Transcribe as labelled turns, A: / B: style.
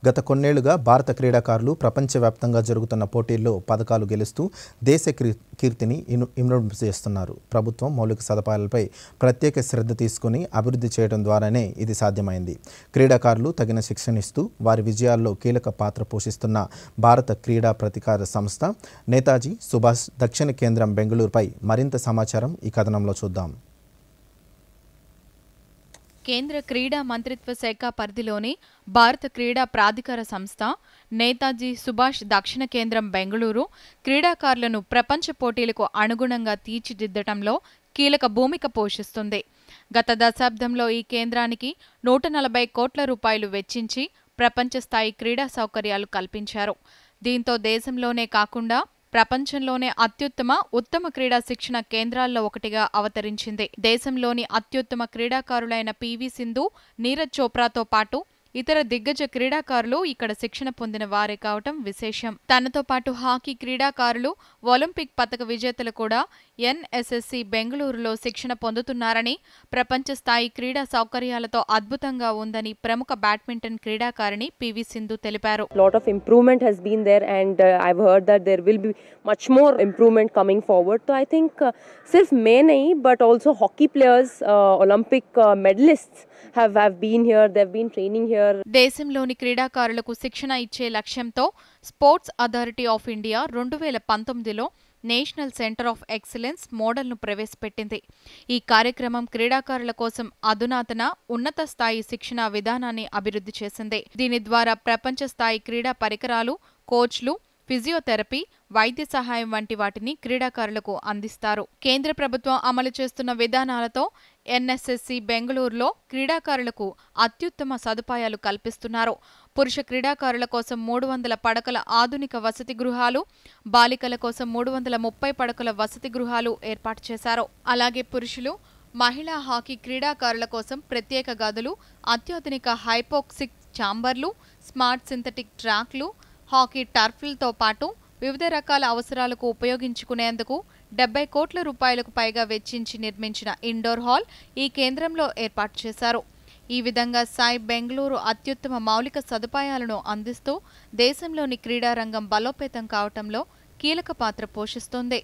A: గత కొన్నేళ్లుగా భారత క్రీడాకారులు ప్రపంచవ్యాప్తంగా జరుగుతున్న పోటీల్లో పతకాలు గెలుస్తూ దేశ కీర్తిని ఇనుమడింపజేస్తున్నారు. ప్రభుత్వం మౌలిక సదుపాయాలపై ప్రత్యేక శ్రద్ధ తీసుకుని అభివృద్ధి చేయడం ద్వారానే ఇది సాధ్యమైంది. క్రీడాకారులు తగిన శిక్షణ ఇస్తూ వారి విజయాల్లో కీలక పాత్ర పోషిస్తున్న భారత క్రీడా ప్రతికార సంస్థ నేతాజీ సుభాష్ దక్షిణ కేంద్రం బెంగళూరుపై మరింత సమాచారం ఈ కథనంలో చూద్దాం.
B: కేంద్ర క్రీడా మంత్రిత్వ శాఖ పరిధిలోని భారత క్రీడా ప్రాధికార సంస్థ నేతాజీ సుభాష్ దక్షిణ కేంద్రం బెంగళూరు క్రీడాకారులను ప్రపంచ పోటీలకు అనుగుణంగా తీర్చిదిద్దటంలో కీలక భూమిక పోషిస్తుంది. గత దశాబ్దంలో ఈ కేంద్రానికి 140 కోట్ల రూపాయలు వెచ్చించి ప్రపంచ స్థాయి క్రీడా సౌకర్యాలు కల్పించారు. దీంతో దేశంలోనే కాకుండా ప్రపంచంలోనే ఉత్తమ క్రీడా శిక్షణ కేంద్రాల్లో ఒకటిగా అవతరించింది. దేశంలోని అత్యుత్తమ క్రీడాకారులైన పివి సింధు, నీరజ్ చోప్రాతో పాటు ఇతర దిగ్గజ క్రీడాకారులు ఇక్కడ శిక్షణ పొందిన వారే కావటం విశేషం. తనతో పాటు హాకీ క్రీడాకారులు, ఒలింపిక్ పతక విజేతలు కూడా ఎన్ఎస్ఎస్సి బెంగళూరులో శిక్షణ పొందుతున్నారని, ప్రపంచ స్థాయి క్రీడా సౌకర్యాలతో అద్భుతంగా ఉందని ప్రముఖ బ్యాడ్మింటన్ క్రీడాకారిణి పివి సింధు తెలిపారు.
C: Lot of improvement has been there and I've heard that there will be much more improvement coming forward. So I think sirf main nahi but also hockey players, Olympic medalists have been here, they've been training here.
B: దేశంలోని క్రీడాకారులకు శిక్షణ ఇచ్చే లక్ష్యంతో sports authority of India 2019లో national centre of excellence మోడల్ను ప్రవేశపెట్టింది. ఈ కార్యక్రమం క్రీడాకారుల కోసం అధునాతన ఉన్నత స్థాయి శిక్షణా విధానాన్ని అభివృద్ధి చేసింది. దీని ద్వారా ప్రపంచ స్థాయి క్రీడా పరికరాలు, కోచ్లు, ఫిజియోథెరపీ, వైద్య సహాయం వంటి వాటిని క్రీడాకారులకు అందిస్తారు. కేంద్ర ప్రభుత్వం అమలు చేస్తున్న విధానాలతో ఎన్ఎస్ఎస్సి బెంగళూరులో క్రీడాకారులకు అత్యుత్తమ సదుపాయాలు కల్పిస్తున్నారు. పురుష క్రీడాకారుల కోసం 300 పడకల ఆధునిక వసతి గృహాలు, బాలికల కోసం 330 పడకల వసతి గృహాలు ఏర్పాటు చేశారు. అలాగే పురుషులు, మహిళా హాకీ క్రీడాకారుల కోసం ప్రత్యేక గదులు, అత్యాధునిక హైపోక్సిక్ ఛాంబర్లు, స్మార్ట్ సింథటిక్ ట్రాక్లు, హాకీ టర్ఫ్లతో పాటు వివిధ రకాల అవసరాలకు ఉపయోగించుకునేందుకు 70 కోట్ల రూపాయలకు పైగా వెచ్చించి నిర్మించిన ఇండోర్ హాల్ ఈ కేంద్రంలో ఏర్పాటు చేశారు. ఈ విధంగా సాయి బెంగళూరు అత్యుత్తమ మౌలిక సదుపాయాలను అందిస్తూ దేశంలోని క్రీడారంగం బలోపేతం కావటంలో కీలక పాత్ర పోషిస్తోంది.